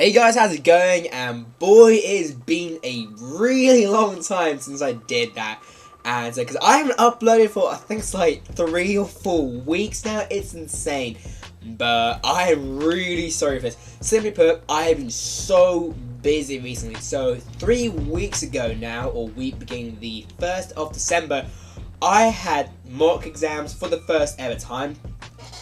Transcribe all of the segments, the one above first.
Hey guys, how's it going? And boy, it's been a really long time since I did that. And because I haven't uploaded for, I think it's like 3 or 4 weeks now. It's insane. But I am really sorry for this. Simply put, I have been so busy recently. So 3 weeks ago now, or week beginning the 1st of December, I had mock exams for the first ever time.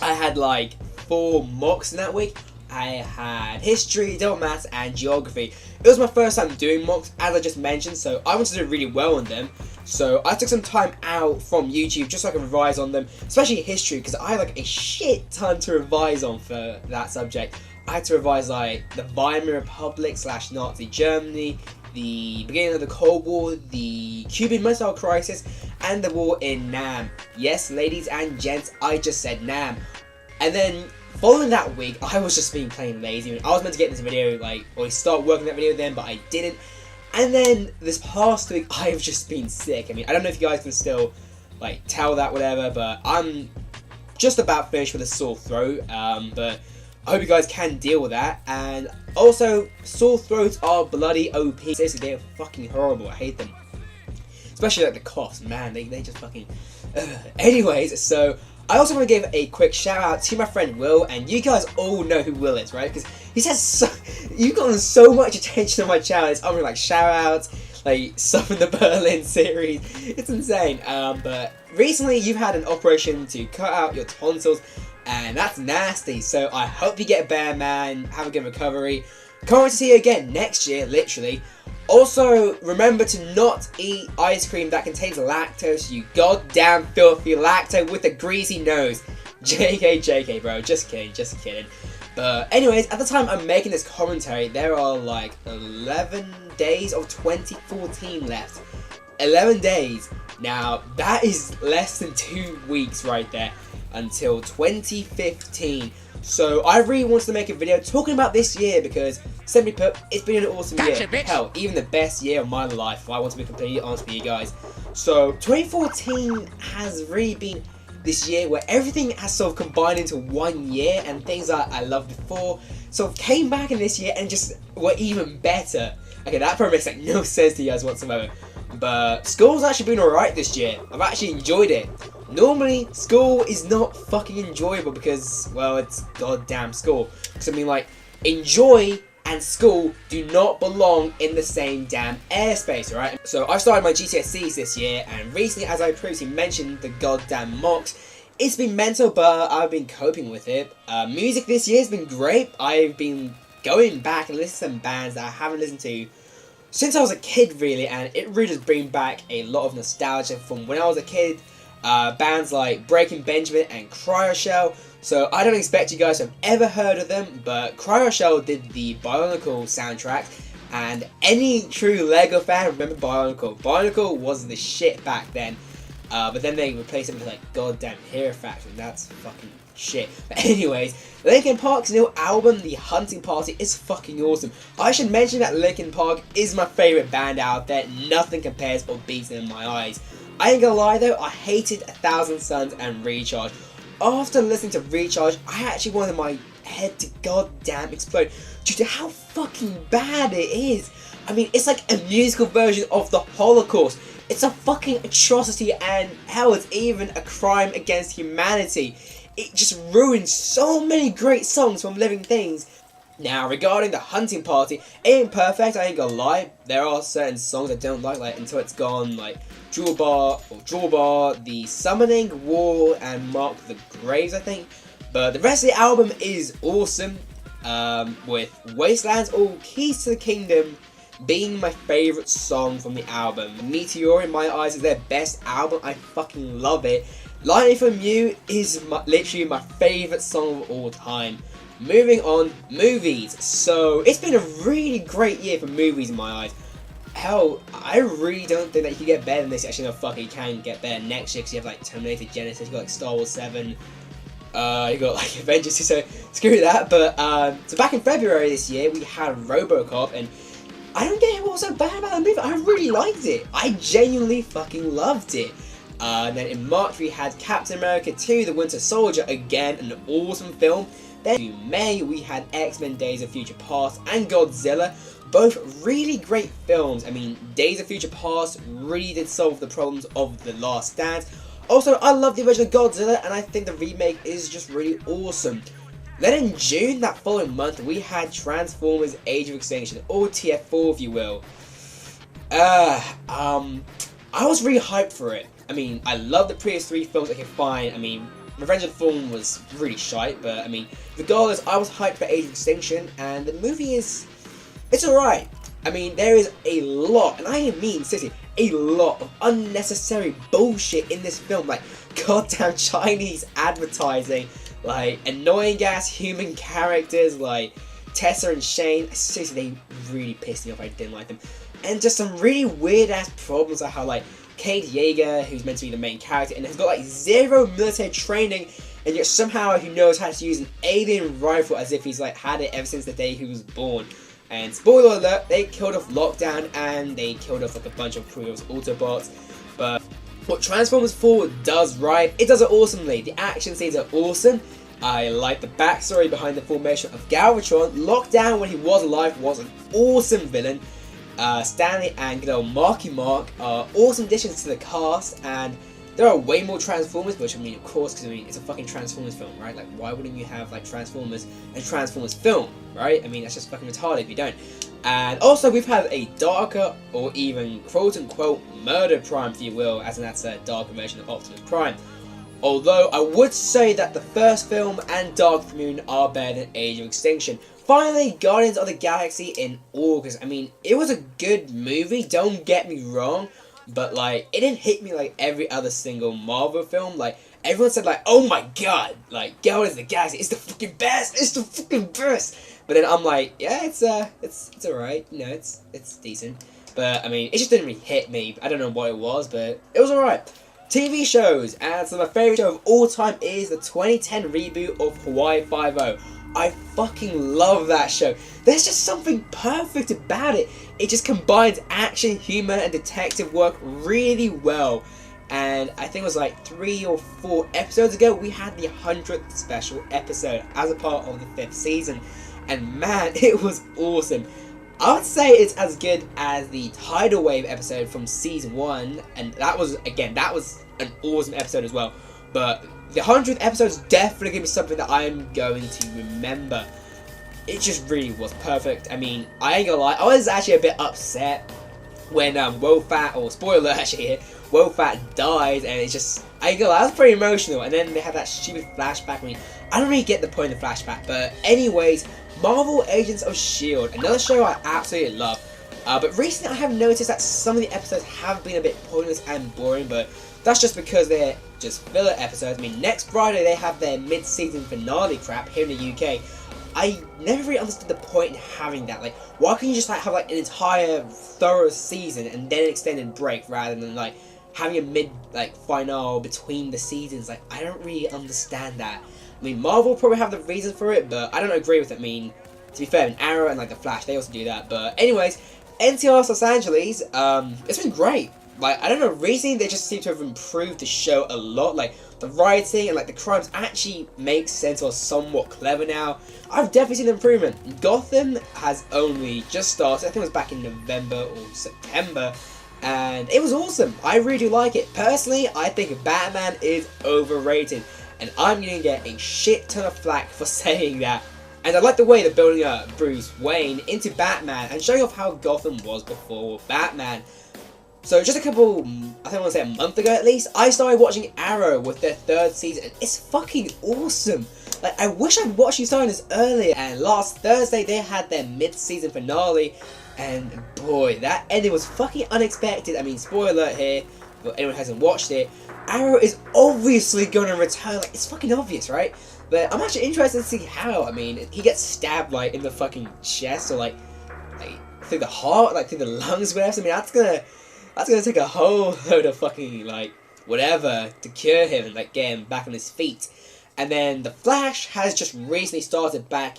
I had like 4 mocks in that week. I had history, double maths, and geography. It was my first time doing mocks, as I just mentioned, so I wanted to do really well on them. So I took some time out from YouTube just so I could revise on them, especially history, because I had like a shit ton to revise on for that subject. I had to revise like the Weimar Republic / Nazi Germany, the beginning of the Cold War, the Cuban Missile Crisis, and the war in Nam. Yes, ladies and gents, I just said Nam. And then following that week, I was just being plain lazy. I was meant to get in this video, or start working that video then, but I didn't. And then this past week, I've just been sick. I mean, I don't know if you guys can still, tell that, whatever, but I'm just about finished with a sore throat. But I hope you guys can deal with that. And also, sore throats are bloody OP. Seriously, they're fucking horrible. I hate them. Especially, the coughs, man. They just fucking... Anyways, so I also want to give a quick shout out to my friend Will, and you guys all know who Will is, right? Because he's had you've gotten so much attention on my channel. It's only shout outs, stuff in the Berlin series. It's insane. But recently you've had an operation to cut out your tonsils, and that's nasty. So I hope you get better, man. Have a good recovery. Can't wait to see you again next year, literally. Also, remember to not eat ice cream that contains lactose, you goddamn filthy lacto with a greasy nose. JK, bro. Just kidding. But anyways, at the time I'm making this commentary, there are 11 days of 2014 left. 11 days. Now, that is less than 2 weeks right there until 2015. So I really wanted to make a video talking about this year because, simply put, it's been an awesome year. Hell, even the best year of my life, if I want to be completely honest with you guys. So 2014 has really been this year where everything has sort of combined into one year, and things that I loved before sort of came back in this year and just were even better. Okay, that probably makes no sense to you guys whatsoever. But school's actually been alright this year. I've actually enjoyed it. Normally, school is not fucking enjoyable because, well, it's goddamn school. Because, I mean, enjoy and school do not belong in the same damn airspace, right? So, I've started my GCSEs this year, and recently, as I previously mentioned, the goddamn mocks, it's been mental, but I've been coping with it. Music this year has been great. I've been going back and listening to some bands that I haven't listened to since I was a kid, really, and it really does bring back a lot of nostalgia from when I was a kid. Bands like Breaking Benjamin and Cryoshell. So I don't expect you guys to have ever heard of them, but Cryoshell did the Bionicle soundtrack, and any true LEGO fan remember Bionicle. Bionicle was the shit back then, but then they replaced it with goddamn Hero Factory, and that's fucking shit. But anyways, Linkin Park's new album, The Hunting Party, is fucking awesome. I should mention that Linkin Park is my favourite band out there. Nothing compares or beats them in my eyes. I ain't gonna lie though, I hated 1,000 Suns and Recharge. After listening to Recharge, I actually wanted my head to goddamn explode due to how fucking bad it is. I mean, it's like a musical version of the Holocaust. It's a fucking atrocity, and hell, it's even a crime against humanity. It just ruins so many great songs from living things. Now, regarding The Hunting Party, it ain't perfect, I ain't gonna lie. There are certain songs I don't like Until It's Gone, Drawbar, The Summoning, War, and Mark the Graves, I think. But the rest of the album is awesome, with Wastelands or Keys to the Kingdom being my favourite song from the album. Meteor, in my eyes, is their best album. I fucking love it. Lightning from You is literally my favourite song of all time. Moving on, movies. So, it's been a really great year for movies in my eyes. Hell, I really don't think that you can get better than this. Actually, no, fuck it, you can get better next year because you have Terminator Genesis, you got Star Wars 7, you got Avengers, so screw that. But, so back in February this year, we had RoboCop, and I don't get what was so bad about the movie. I really liked it. I genuinely fucking loved it. Then in March we had Captain America 2, The Winter Soldier, again, an awesome film. Then in May, we had X-Men Days of Future Past and Godzilla. Both really great films. I mean, Days of Future Past really did solve the problems of The Last Stand. Also, I love the original Godzilla, and I think the remake is just really awesome. Then in June, that following month, we had Transformers Age of Extinction, or TF4 if you will. I was really hyped for it. I mean, I love the previous 3 films. Okay, fine. I mean, Revenge of the Fallen was really shite, but I mean, regardless, I was hyped for Age of Extinction, and the movie it's alright. I mean, there is a lot, and I mean, seriously, a lot of unnecessary bullshit in this film, like goddamn Chinese advertising, like annoying ass human characters like Tessa and Shane. Seriously, they really pissed me off. I didn't like them. And just some really weird ass problems like how like Kate Yeager, who's meant to be the main character and has got like 0 military training, and yet somehow he knows how to use an alien rifle as if he's like had it ever since the day he was born. And spoiler alert, they killed off Lockdown and they killed off like a bunch of previous Autobots. But what Transformers 4 does right, it does it awesomely. The action scenes are awesome. I like the backstory behind the formation of Galvatron. Lockdown, when he was alive, was an awesome villain. Stanley and good old Marky Mark are awesome additions to the cast, and there are way more Transformers, which I mean, of course, because I mean, it's a fucking Transformers film, right? Like, why wouldn't you have like Transformers and Transformers film, right? I mean, that's just fucking retarded if you don't. And also, we've had a darker, or even quote-unquote Murder Prime, if you will, as in that's a darker version of Optimus Prime. Although, I would say that the first film and Dark Moon are better than Age of Extinction. Finally, Guardians of the Galaxy in August. I mean, it was a good movie, don't get me wrong, but like, it didn't hit me like every other single Marvel film. Like, everyone said like, oh my god, like, Guardians of the Galaxy is the fucking best, it's the fucking best. But then I'm like, yeah, it's alright, you know, it's decent. But I mean, it just didn't really hit me. I don't know what it was, but it was alright. TV shows, and so my favourite show of all time is the 2010 reboot of Hawaii Five-0. I fucking love that show. There's just something perfect about it. It just combines action, humour and detective work really well. And I think it was like 3 or 4 episodes ago, we had the 100th special episode as a part of the 5th season. And man, it was awesome. I would say it's as good as the Tidal Wave episode from season 1, and that was an awesome episode as well. But the 100th episode is definitely going to be something that I'm going to remember. It just really was perfect. I mean, I ain't gonna lie, I was actually a bit upset when Wofat, or spoiler actually here, Wofat died, and it's just, I ain't gonna lie, I was pretty emotional. And then they had that stupid flashback. I mean, I don't really get the point of the flashback, but anyways, Marvel Agents of S.H.I.E.L.D., another show I absolutely love. But recently I have noticed that some of the episodes have been a bit pointless and boring, but that's just because they're just filler episodes. I mean, next Friday they have their mid-season finale crap here in the UK. I never really understood the point in having that. Like, why can't you just like have like an entire thorough season and then an extended break rather than like having a final between the seasons? Like, I don't really understand that. I mean, Marvel probably have the reason for it, but I don't agree with it. I mean, to be fair, Arrow and like the Flash, they also do that. But anyways, NCR's Los Angeles, it's been great. Like, I don't know, recently they just seem to have improved the show a lot. Like, the writing and like the crimes actually make sense or somewhat clever now. I've definitely seen an improvement. Gotham has only just started. I think it was back in November or September, and it was awesome. I really do like it. Personally, I think Batman is overrated, and I'm gonna get a shit ton of flack for saying that. And I like the way they're building up Bruce Wayne into Batman and showing off how Gotham was before Batman. So just a couple, I think I want to say a month ago at least, I started watching Arrow with their 3rd season, and it's fucking awesome. Like, I wish I'd watched these starting this earlier. And last Thursday they had their mid-season finale, and boy, that ending was fucking unexpected. I mean, spoiler alert here, for anyone who hasn't watched it, Arrow is obviously gonna return. Like, it's fucking obvious, right? But I'm actually interested to see how. I mean, he gets stabbed like in the fucking chest, or like through the heart, like through the lungs, whatever. I mean, that's gonna take a whole load of fucking, like, whatever to cure him and, like, get him back on his feet. And then The Flash has just recently started back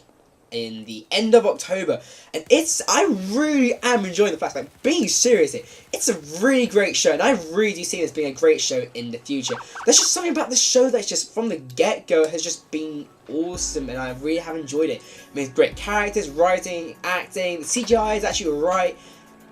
in the end of October, and I really am enjoying the Flash. Like, being serious, it's a really great show, and I really do see this being a great show in the future. There's just something about the show that's just from the get-go has just been awesome, and I really have enjoyed it. I mean, great characters, writing, acting, the CGI is actually alright,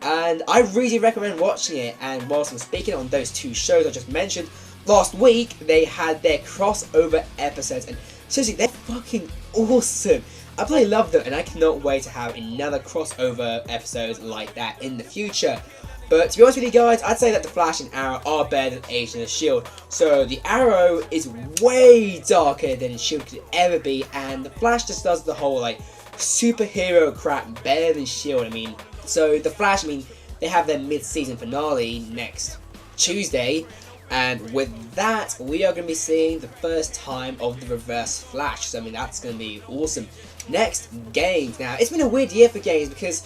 and I really recommend watching it. And whilst I'm speaking on those two shows I just mentioned, last week they had their crossover episodes, and seriously, they're fucking awesome. I really love them, and I cannot wait to have another crossover episodes like that in the future. But to be honest with you guys, I'd say that the Flash and Arrow are better than Agent of S.H.I.E.L.D. So the Arrow is way darker than S.H.I.E.L.D. could ever be, and the Flash just does the whole like superhero crap better than S.H.I.E.L.D. I mean, so the Flash, I mean, they have their mid-season finale next Tuesday, and with that, we are going to be seeing the first time of the Reverse Flash. So I mean, that's going to be awesome. Next, games. Now, it's been a weird year for games because,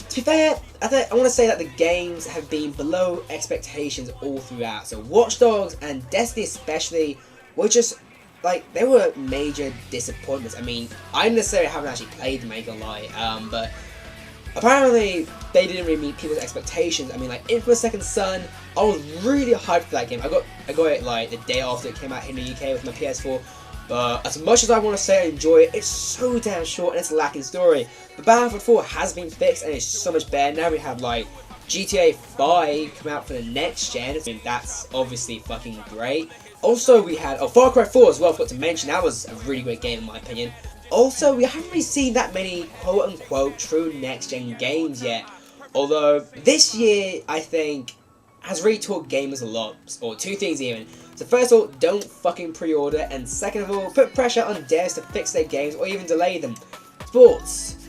to be fair, I want to say that the games have been below expectations all throughout. So Watch Dogs and Destiny especially were just, like, they were major disappointments. I mean, I necessarily haven't actually played them, I ain't gonna lie, but apparently they didn't really meet people's expectations. I mean, like, Infamous Second Son, I was really hyped for that game. I got it like the day after it came out here in the UK with my PS4. But as much as I want to say I enjoy it, it's so damn short and it's a lacking story. But Battlefield 4 has been fixed and it's so much better. Now we have like GTA 5 come out for the next gen. I mean, that's obviously fucking great. Also we had Far Cry 4 as well, I forgot to mention. That was a really great game in my opinion. Also, we haven't really seen that many quote unquote true next gen games yet. Although this year I think has really taught gamers a lot, or two things even. So first of all, don't fucking pre-order, and second of all, put pressure on devs to fix their games or even delay them. Sports.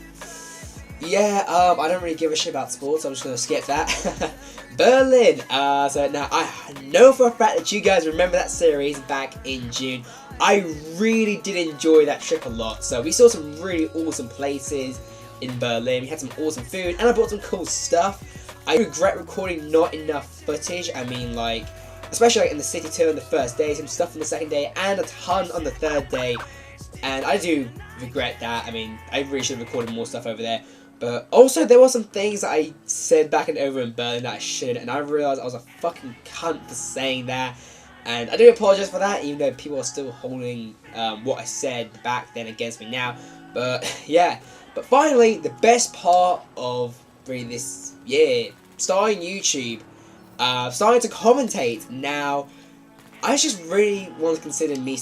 Yeah, I don't really give a shit about sports, I'm just gonna skip that. Berlin. So now I know for a fact that you guys remember that series back in June. I really did enjoy that trip a lot. So we saw some really awesome places in Berlin. We had some awesome food, and I bought some cool stuff. I regret recording not enough footage. I mean, like, especially like in the city tour on the first day, some stuff on the second day, and a ton on the third day. And I do regret that. I mean, I really should have recorded more stuff over there. But also, there were some things that I said back and over in Berlin that I shouldn't, and I realised I was a fucking cunt for saying that. And I do apologise for that, even though people are still holding what I said back then against me now. But yeah. But finally, the best part of really this year, starting YouTube, starting to commentate. Now, I just really want to consider me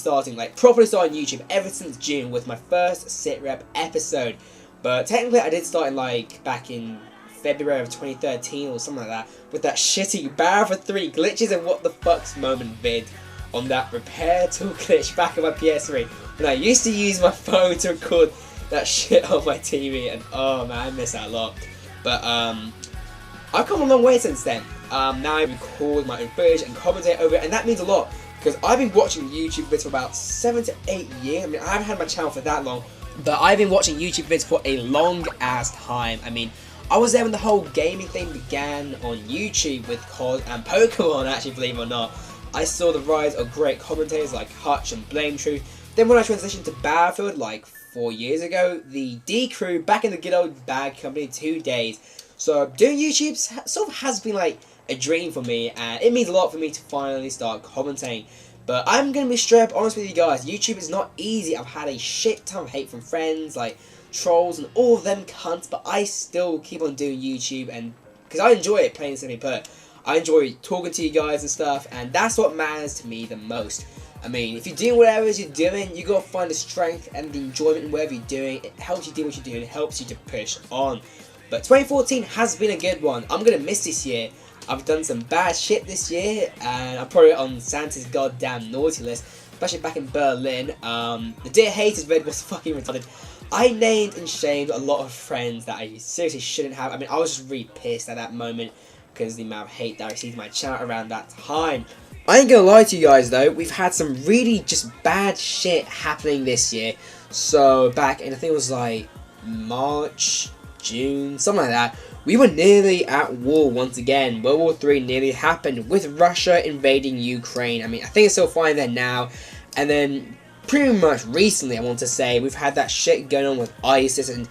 properly starting YouTube ever since June with my first Sitrep episode. But technically I did start in like back in February of 2013 or something like that, with that shitty Battlefield 3 glitches and what the fuck's moment vid on that repair tool glitch back on my PS3, when I used to use my phone to record that shit on my TV, and oh man, I miss that a lot. But I've come a long way since then. Now I record my own footage and commentate over it, and that means a lot, because I've been watching YouTube vids for about 7 to 8 years. I mean, I haven't had my channel for that long, but I've been watching YouTube vids for a long ass time. I mean, I was there when the whole gaming thing began on YouTube with COD and Pokemon, actually, believe it or not. I saw the rise of great commentators like Hutch and Blame Truth. Then when I transitioned to Battlefield like 4 years ago, the D crew back in the good old bad company 2 days. So doing YouTube sort of has been like a dream for me, and it means a lot for me to finally start commentating. But I'm going to be straight up honest with you guys, YouTube is not easy. I've had a shit ton of hate from friends, like trolls and all of them cunts, but I still keep on doing YouTube, and because I enjoy it, plain and simply put. I enjoy talking to you guys and stuff, and that's what matters to me the most. I mean, if you're doing whatever it is you're doing, you got to find the strength and the enjoyment in whatever you're doing. It helps you do what you're doing, it helps you to push on. But 2014 has been a good one. I'm going to miss this year. I've done some bad shit this year, and I'm probably on Santa's goddamn naughty list, especially back in Berlin. The Dear Haters vid was fucking retarded. I named and shamed a lot of friends that I seriously shouldn't have. I mean, I was just really pissed at that moment because of the amount of hate that I received in my channel around that time. I ain't gonna lie to you guys though, we've had some really just bad shit happening this year. So back in, I think it was like March, June, something like that, we were nearly at war once again. World War III nearly happened with Russia invading Ukraine. I mean, I think it's still fine there now. And then pretty much recently, I want to say, we've had that shit going on with ISIS, and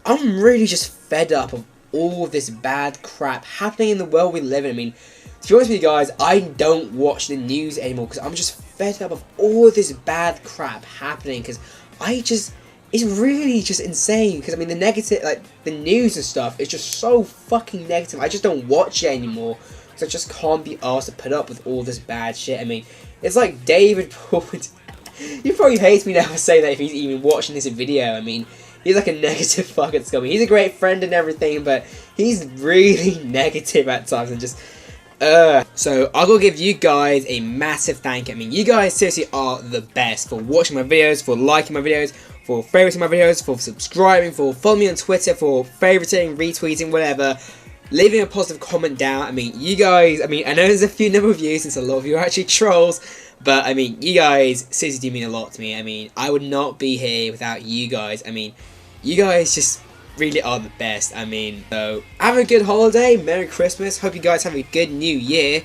I'm really just fed up of all this bad crap happening in the world we live in. I mean, to be honest with you guys, I don't watch the news anymore because I'm just fed up of all this bad crap happening, because it's really just insane. Because I mean, the negative, like the news and stuff, is just so fucking negative. I just don't watch it anymore because I just can't be asked to put up with all this bad shit. I mean, it's like David Ford. He probably hates me now for saying that if he's even watching this video. I mean, he's like a negative fucking scummy. He's a great friend and everything, but he's really negative at times and just so I will give you guys a massive thank you. I mean, you guys seriously are the best for watching my videos, for liking my videos, for favoriting my videos, for subscribing, for following me on Twitter, for favoriting, retweeting, whatever, leaving a positive comment down. I mean, you guys, I mean, I know there's a few number of you, since a lot of you are actually trolls, but I mean, you guys seriously do mean a lot to me. I mean, I would not be here without you guys. I mean, you guys just really are the best. I mean, so have a good holiday, Merry Christmas, hope you guys have a good new year.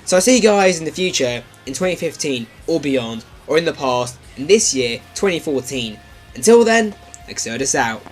So I'll see you guys in the future, in 2015 or beyond, or in the past, in this year, 2014. Until then, Exodus out.